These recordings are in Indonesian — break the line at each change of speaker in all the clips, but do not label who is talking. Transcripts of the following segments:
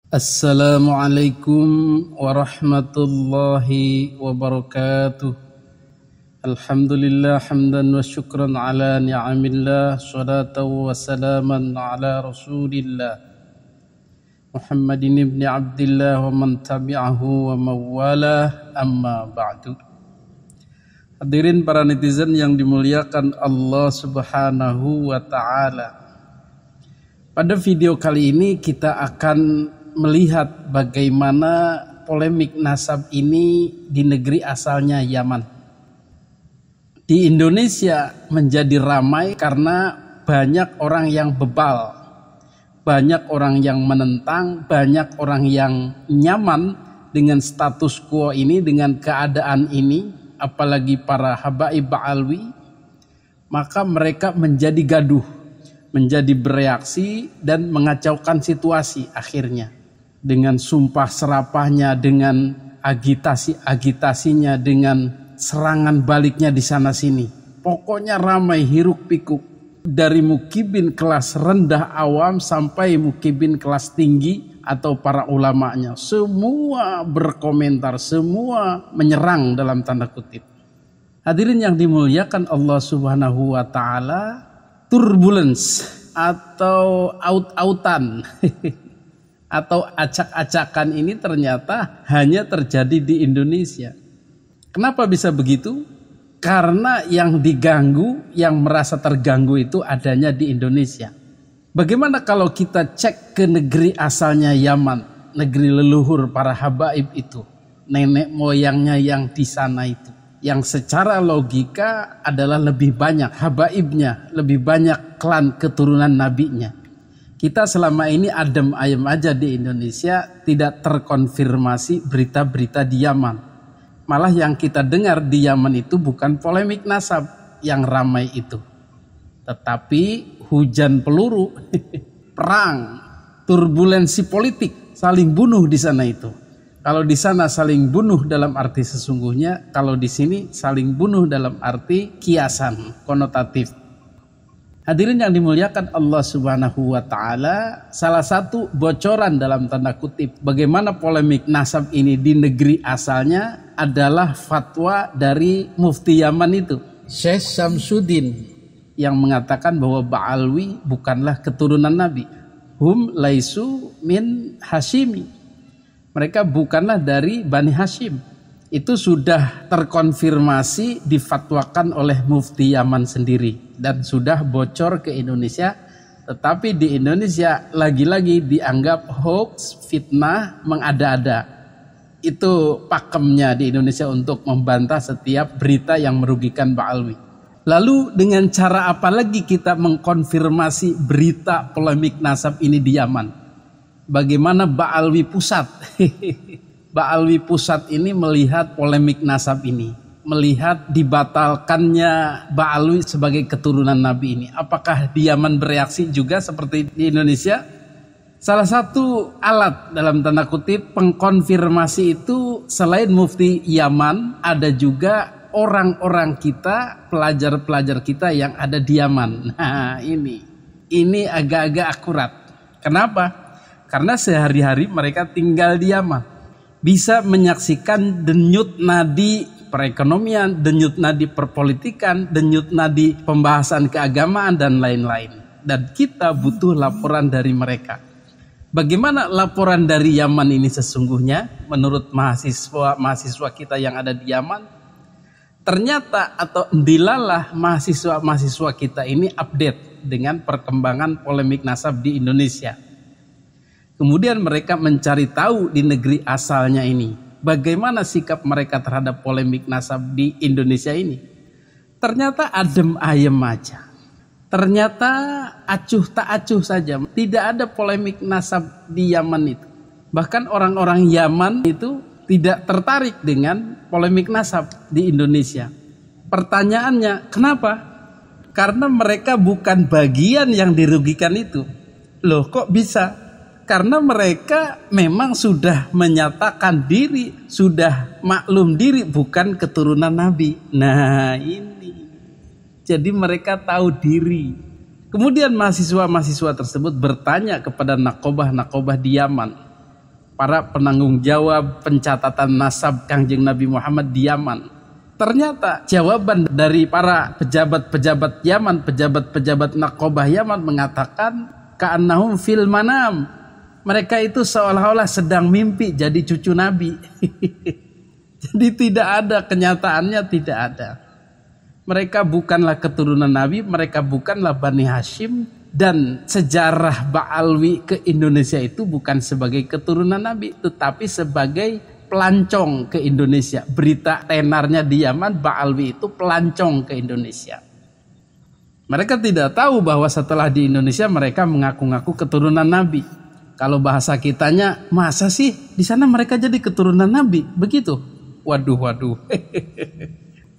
Assalamualaikum warahmatullahi wabarakatuh. Alhamdulillah hamdan wa syukran ala ni'amillah, salatan wa salaman ala rasulillah Muhammadin ibn Abdillah wa man tabi'ahu wa mawalah, amma ba'du. Hadirin para netizen yang dimuliakan Allah subhanahu wa ta'ala, pada video kali ini kita akan melihat bagaimana polemik nasab ini di negeri asalnya Yaman. Di Indonesia menjadi ramai karena banyak orang yang bebal, banyak orang yang menentang, banyak orang yang nyaman dengan status quo ini, dengan keadaan ini, apalagi para habaib ba'alwi, maka mereka menjadi gaduh, menjadi bereaksi dan mengacaukan situasi akhirnya. Dengan sumpah serapahnya, dengan agitasinya, dengan serangan baliknya di sana sini. Pokoknya ramai hiruk pikuk. Dari mukibin kelas rendah awam sampai mukibin kelas tinggi atau para ulamanya. Semua berkomentar, semua menyerang dalam tanda kutip. Hadirin yang dimuliakan Allah subhanahu wa ta'ala, turbulence atau out-outan atau acak-acakan ini ternyata hanya terjadi di Indonesia. Kenapa bisa begitu? Karena yang diganggu, yang merasa terganggu itu adanya di Indonesia. Bagaimana kalau kita cek ke negeri asalnya Yaman, negeri leluhur para habaib itu, nenek moyangnya yang di sana itu, yang secara logika adalah lebih banyak habaibnya, lebih banyak klan keturunan nabinya. Kita selama ini adem ayem aja di Indonesia, tidak terkonfirmasi berita-berita di Yaman. Malah yang kita dengar di Yaman itu bukan polemik nasab yang ramai itu, tetapi hujan peluru, perang, turbulensi politik, saling bunuh di sana itu. Kalau di sana saling bunuh dalam arti sesungguhnya, kalau di sini saling bunuh dalam arti kiasan, konotatif. Hadirin yang dimuliakan Allah subhanahu wa ta'ala, salah satu bocoran dalam tanda kutip bagaimana polemik nasab ini di negeri asalnya adalah fatwa dari Mufti Yaman itu, Syekh Syamsuddin, yang mengatakan bahwa Ba'alwi bukanlah keturunan Nabi. Hum laisu min Hashimi. Mereka bukanlah dari Bani Hashim. Itu sudah terkonfirmasi, difatwakan oleh Mufti Yaman sendiri dan sudah bocor ke Indonesia. Tetapi di Indonesia lagi-lagi dianggap hoax, fitnah, mengada-ada. Itu pakemnya di Indonesia untuk membantah setiap berita yang merugikan Ba'alwi. Lalu dengan cara apa lagi kita mengkonfirmasi berita polemik nasab ini di Yaman? Bagaimana Ba'alwi pusat? Ba'alwi pusat ini melihat polemik nasab ini, melihat dibatalkannya Ba'alwi sebagai keturunan Nabi ini. Apakah di Yaman bereaksi juga seperti di Indonesia? Salah satu alat dalam tanda kutip pengkonfirmasi itu selain Mufti Yaman, ada juga orang-orang kita, pelajar-pelajar kita yang ada di Yaman. Nah ini agak-agak akurat. Kenapa? Karena sehari-hari mereka tinggal di Yaman, bisa menyaksikan denyut nadi perekonomian, denyut nadi perpolitikan, denyut nadi pembahasan keagamaan dan lain-lain. Dan kita butuh laporan dari mereka. Bagaimana laporan dari Yaman ini sesungguhnya menurut mahasiswa kita yang ada di Yaman? Ternyata atau dilalah mahasiswa kita ini update dengan perkembangan polemik nasab di Indonesia. Kemudian mereka mencari tahu di negeri asalnya ini, bagaimana sikap mereka terhadap polemik nasab di Indonesia ini. Ternyata adem ayem aja. Ternyata acuh tak acuh saja. Tidak ada polemik nasab di Yaman itu. Bahkan orang-orang Yaman itu tidak tertarik dengan polemik nasab di Indonesia. Pertanyaannya, kenapa? Karena mereka bukan bagian yang dirugikan itu. Loh, kok bisa? Karena mereka memang sudah menyatakan diri, sudah maklum diri bukan keturunan Nabi. Nah ini, jadi mereka tahu diri. Kemudian mahasiswa-mahasiswa tersebut bertanya kepada nakobah-nakobah di Yaman, para penanggung jawab pencatatan nasab Kangjeng Nabi Muhammad di Yaman. Ternyata jawaban dari para pejabat-pejabat Yaman, pejabat-pejabat Naqobah Yaman mengatakan ka'annahum fil manam. Mereka itu seolah-olah sedang mimpi jadi cucu Nabi. Jadi tidak ada, kenyataannya tidak ada. Mereka bukanlah keturunan Nabi, mereka bukanlah Bani Hashim, dan sejarah Ba'alwi ke Indonesia itu bukan sebagai keturunan Nabi, tetapi sebagai pelancong ke Indonesia. Berita tenarnya di Yaman, Ba'alwi itu pelancong ke Indonesia. Mereka tidak tahu bahwa setelah di Indonesia mereka mengaku-ngaku keturunan Nabi. Kalau bahasa kitanya, masa sih di sana mereka jadi keturunan Nabi? Begitu. Waduh.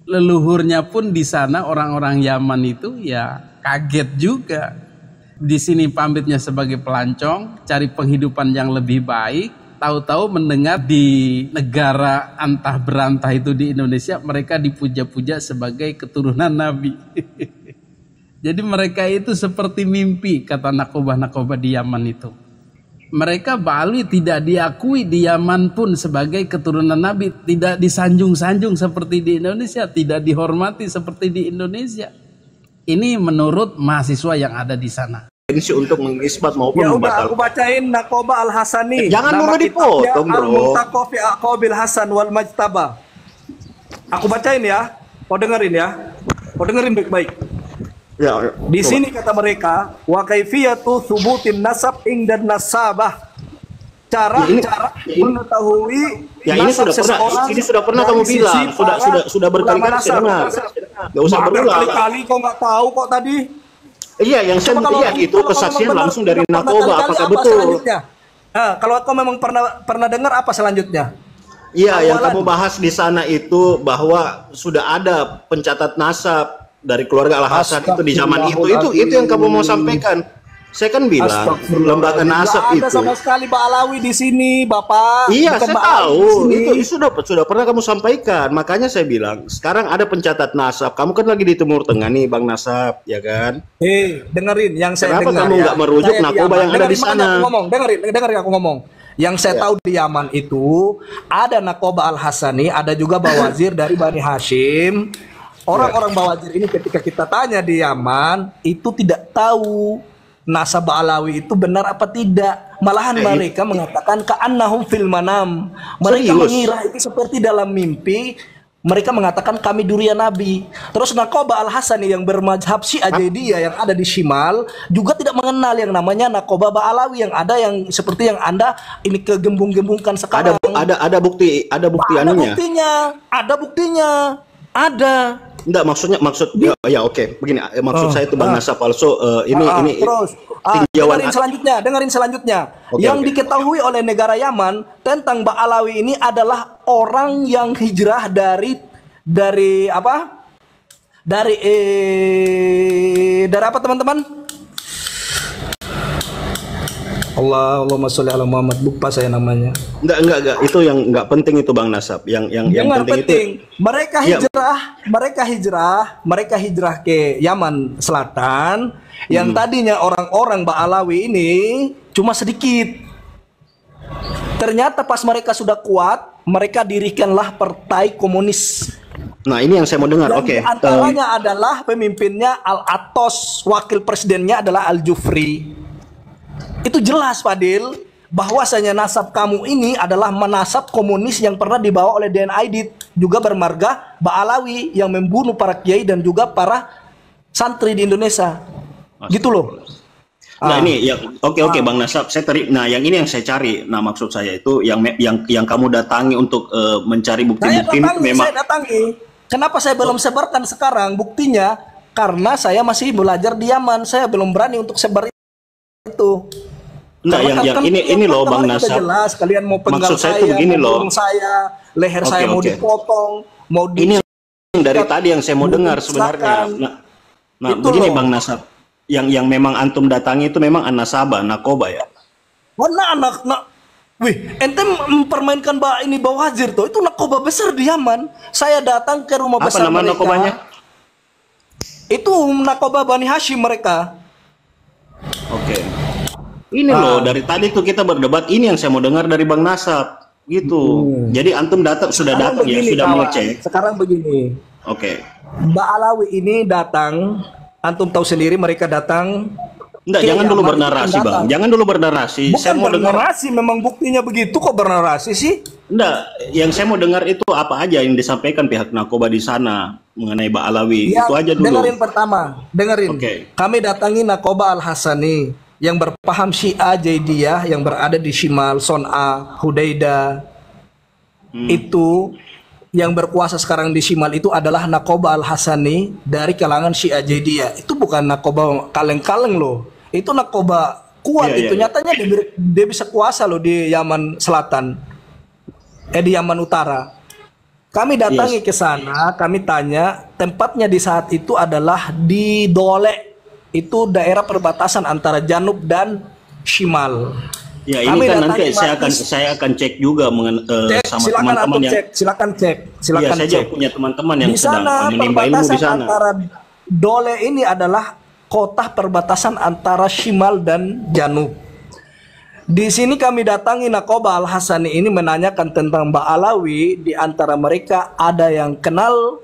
Leluhurnya pun di sana orang-orang Yaman itu ya kaget juga. Di sini pamitnya sebagai pelancong, cari penghidupan yang lebih baik. Tahu-tahu mendengar di negara antah berantah itu di Indonesia mereka dipuja-puja sebagai keturunan Nabi. Jadi mereka itu seperti mimpi, kata Naqobah di Yaman itu. Mereka Ba'alwi tidak diakui di Yaman pun sebagai keturunan Nabi, tidak disanjung-sanjung seperti di Indonesia, tidak dihormati seperti di Indonesia. Ini menurut mahasiswa yang ada di sana.
Ini sih untuk mengisbat maupun
ya
membatalkan.
Udah, aku bacain Naqobah Al-Hasani.
Jangan dulu dipotong, bro.
Al-Muntaqo fi Aqabil Hasan wal Majtaba. Aku bacain ya. Kau dengerin ya. Kau dengerin baik-baik.
Ya,
di sini kata mereka, wa kaifiyatu thubutin nasab dan nasabah. Cara mengetahui
ya ini sudah pernah kamu bilang, sudah berkali-kali saya dengar. Enggak usah berulang.
Berkali-kali kok nggak tahu kok tadi.
Iya, yang saya lihat itu kesaksian langsung dari Naqobah, apakah betul?
Nah, kalau kau memang pernah dengar, apa selanjutnya?
Iya, yang kamu bahas di sana itu bahwa sudah ada pencatat nasab dari keluarga Al-Hasan itu di zaman itu yang kamu mau sampaikan. Saya kan bilang lembaga nasab itu.
Ada sama sekali Ba'alawi di sini, Bapak.
Iya, saya tahu. Itu sudah pernah kamu sampaikan. Makanya saya bilang, sekarang ada pencatat nasab. Kamu kan lagi di Timur Tengah nih, Bang Nasab, ya kan?
Dengerin yang saya dengar.
Kenapa kamu nggak merujuk Naqobah yang ada di sana?
Dengerin aku ngomong. Yang saya tahu di Yaman itu ada Naqobah Al-Hasani, ada juga Bawazir dari Bani Hashim. Orang-orang Bawazir ini ketika kita tanya di Yaman itu tidak tahu nasab Ba'alawi itu benar apa tidak. Malahan mereka mengatakan ka'annahum fil manam. Mereka mengira itu seperti dalam mimpi. Mereka mengatakan kami durian Nabi. Terus Naqobah Al-Hasani yang bermazhab Syiah Jaidiyah yang ada di Shimal juga tidak mengenal yang namanya Naqobah Ba'alawi yang ada, yang seperti yang Anda ini kegembung-gembungkan sekarang.
Ada bukti anunya.
Ada buktinya. Ada.
Enggak, ya oke. Begini, maksud saya itu Bang Nasab palsu ini
terus dengerin selanjutnya. Yang diketahui oleh negara Yaman tentang Ba'alawi ini adalah orang yang hijrah dari apa? Dari apa teman-teman? Allahumma sholli ala Muhammad, lupa saya namanya.
Enggak, itu yang enggak penting itu Bang Nasab. Yang penting itu mereka hijrah ke Yaman Selatan. Yang tadinya orang-orang Ba'alawi ini cuma sedikit. Ternyata pas mereka sudah kuat, mereka dirikanlah partai komunis. Nah, ini yang saya mau dengar. Oke.
Antaranya adalah pemimpinnya Al-Atos, wakil presidennya adalah Al-Jufri. Itu jelas, Fadil, bahwasanya nasab kamu ini adalah menasab komunis yang pernah dibawa oleh DN Aidit, juga bermarga Ba'alawi yang membunuh para kiai dan juga para santri di Indonesia. Gitu loh.
Nah, ini yang oke Bang Nasab, nah yang ini yang saya cari. Nah, maksud saya itu yang kamu datangi untuk mencari bukti-bukti memang
saya datangi. Kenapa saya belum sebarkan sekarang buktinya? Karena saya masih belajar di Yaman, saya belum berani untuk sebar itu.
Nah, yang ini loh Bang Nasab.
Jelas kalian mau penggal
maksud saya itu begini loh.
Saya, leher saya mau dipotong, mau
ini yang dari tadi yang saya mau dengar sebenarnya. Nah begini loh. Bang Nasab. Yang memang antum datangi itu memang An-Nasabah, Naqobah ya.
Ente mempermainkan Bawazir tuh, itu Naqobah besar di Yaman. Saya datang ke rumah besar
mereka. Apa nama Naqobahnya?
Itu Naqobah Bani Hashim mereka.
Oke. Ini loh, dari tadi tuh kita berdebat, ini yang saya mau dengar dari Bang Nasab gitu. Jadi antum sudah datang ya, sudah mengecek.
Sekarang begini.
Oke.
Mbak Alawi ini datang, antum tahu sendiri mereka datang.
Enggak, jangan dulu bernarasi, Bang. Jangan dulu bernarasi.
Bukan saya mau bernarasi, memang buktinya begitu kok bernarasi sih?
Enggak, yang saya mau dengar itu apa aja yang disampaikan pihak Nakoba di sana mengenai Mbak Alawi. Ya, itu aja dulu.
Dengerin pertama, dengerin. Kami datangi Nakoba Al-Hasani yang berpaham Syiah Jaidiyah yang berada di Shimal, Son'a, Hudaida. Itu yang berkuasa sekarang di Shimal itu adalah Nakoba Al-Hasani dari kalangan Syiah Jaidiyah. Itu bukan Nakoba kaleng-kaleng loh. Itu Nakoba kuat itu. Nyatanya dia bisa kuasa loh di Yaman Selatan. Di Yaman Utara. Kami datangi ke sana, kami tanya, tempatnya di saat itu adalah di Dole. Itu daerah perbatasan antara Janub dan Shimal.
Ya, ini kan nanti saya akan cek juga sama teman-teman yang
silakan cek.
Ya, saya juga punya teman-teman yang sedang menimba ilmu di sana.
Antara Dole ini adalah kota perbatasan antara Shimal dan Janub. Di sini kami datangi Nakoba Al-Hasani ini menanyakan tentang Mbak Alawi. Di antara mereka ada yang kenal,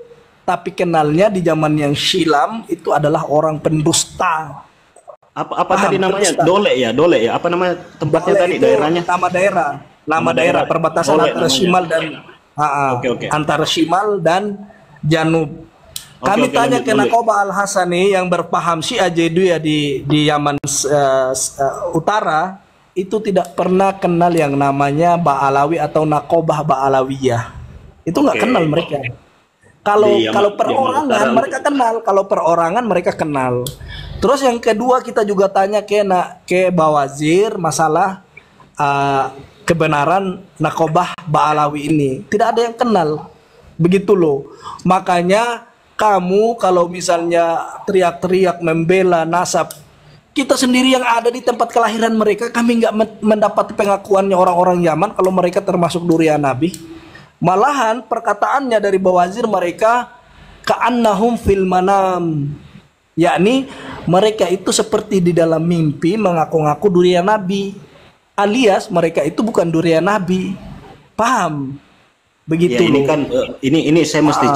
tapi kenalnya di zaman yang silam itu adalah orang pendusta.
Apa tadi namanya? Dole ya? Apa nama tempatnya tadi, daerahnya?
Nama daerah perbatasan antara Shimal dan antara Shimal dan Janub. Kami tanya ke Nakoba Al-Hasani yang berpaham Syiah Jaidiyah di Yaman Utara, itu tidak pernah kenal yang namanya Ba'alawi atau Nakobah Ba'alawiyah. Itu nggak kenal mereka. Kalau perorangan mereka kenal, Terus yang kedua kita juga tanya ke Bawazir masalah kebenaran Nakobah Ba'alawi ini. Tidak ada yang kenal. Begitu loh. Makanya kamu kalau misalnya teriak-teriak membela nasab, kita sendiri yang ada di tempat kelahiran mereka, kami nggak mendapat pengakuannya orang-orang Yaman kalau mereka termasuk Durian Nabi. Malahan perkataannya dari Bawazir mereka ka'annahum fil manam, yakni mereka itu seperti di dalam mimpi mengaku-ngaku Durian Nabi, alias mereka itu bukan Durian Nabi. Paham? Begitu.
Ya, ini kan ini saya mesti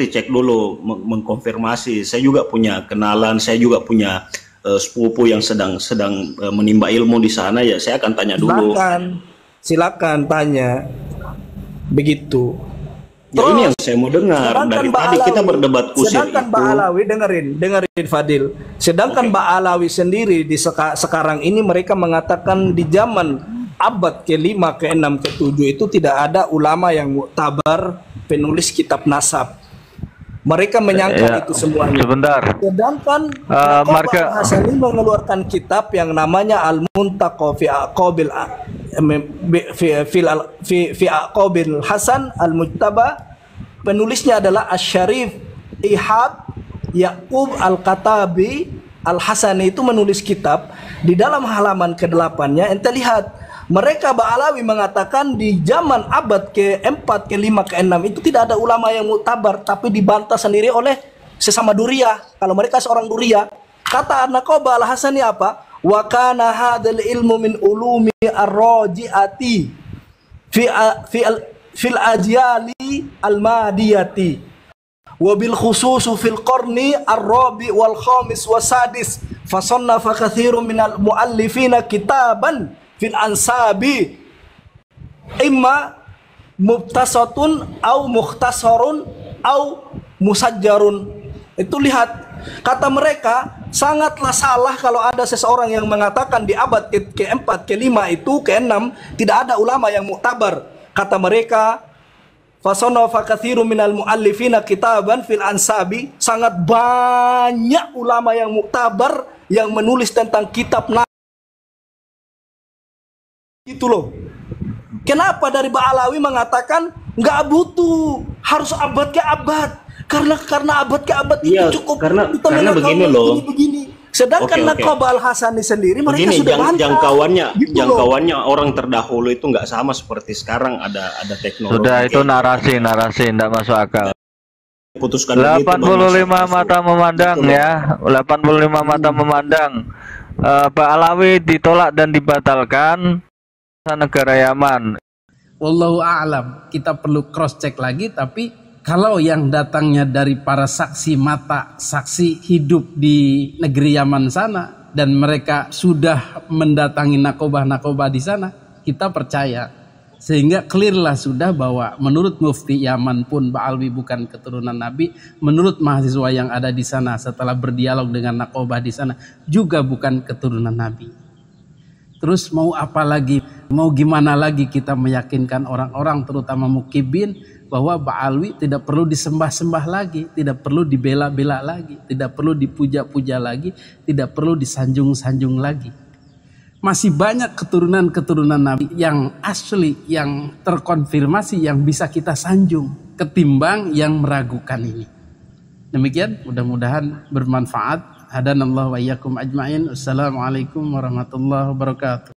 cek dulu, mengkonfirmasi. Saya juga punya kenalan, saya juga punya sepupu yang sedang menimba ilmu di sana, ya saya akan tanya dulu.
Silakan tanya. Begitu.
Ya, ini yang saya mau dengar. Dari tadi kita berdebat kusir itu.
Sedangkan Mbak Alawi, dengerin Fadil. Sedangkan Mbak Alawi sendiri di sekarang ini mereka mengatakan di zaman abad ke-5, ke-6, ke-7 itu tidak ada ulama yang muktabar penulis kitab nasab. Mereka menyangka itu semuanya.
Sebentar.
Sedangkan Nakoba Al-Hasani mengeluarkan kitab yang namanya Al-Muntaqa fi Aqabil Hasan Al-Mujtaba. Penulisnya adalah Asy-Syarif Ihab Yaqub Al-Katabi. Al-Hasani itu menulis kitab. Di dalam halaman ke-8-nya ente lihat, mereka Ba'alawi mengatakan di zaman abad ke-4, ke-5, ke-6 itu tidak ada ulama yang muktabar, tapi dibantah sendiri oleh sesama Duriyah. Kalau mereka seorang Duriyah, kata Nakoba Al-Hasani apa? Wa kana hadzal ilmu min ulumi ar-raji'ati fil ajyali al-madiyati wa bil khusus fil qarni ar-rabi wal khamis wasadis fa sannafa katsirun minal muallifina kitaban fil ansabi imma mubtasatun au mukhtasarun au musajjarun. Itu lihat, kata mereka sangatlah salah kalau ada seseorang yang mengatakan di abad ke-4, ke-5 itu, ke-6 tidak ada ulama yang muktabar. Kata mereka fasanafa katsirun minal muallifina kitaban fil ansabi, sangat banyak ulama yang muktabar yang menulis tentang kitab gitu loh. Kenapa dari Ba'alawi mengatakan nggak butuh, harus abad ke abad, karena abad ke abad itu cukup
karena begini loh.
Begini. Sedangkan Nakoba Al-Hasani sendiri mereka sudah bantah.
Jangkauannya orang terdahulu itu nggak sama seperti sekarang, ada teknologi.
Sudah itu narasi nggak masuk akal.
Putuskan
85 mata memandang ya, 85 mata memandang. Pak Alawi ditolak dan dibatalkan negara Yaman.
Wallahu a'lam. Kita perlu cross check lagi, tapi kalau yang datangnya dari para saksi mata, saksi hidup di negeri Yaman sana, dan mereka sudah mendatangi nakobah-nakobah di sana, kita percaya. Sehingga clear lah sudah bahwa menurut mufti Yaman pun Ba'alwi bukan keturunan Nabi, menurut mahasiswa yang ada di sana setelah berdialog dengan nakobah di sana juga bukan keturunan Nabi. Terus mau apa lagi, mau gimana lagi kita meyakinkan orang-orang terutama mukibin bahwa Ba'alwi tidak perlu disembah-sembah lagi, tidak perlu dibela-bela lagi, tidak perlu dipuja-puja lagi, tidak perlu disanjung-sanjung lagi. Masih banyak keturunan-keturunan Nabi yang asli, yang terkonfirmasi, yang bisa kita sanjung ketimbang yang meragukan ini. Demikian, mudah-mudahan bermanfaat. Hadanallahu wa iyyakum ajmain. Assalamualaikum warahmatullahi wabarakatuh.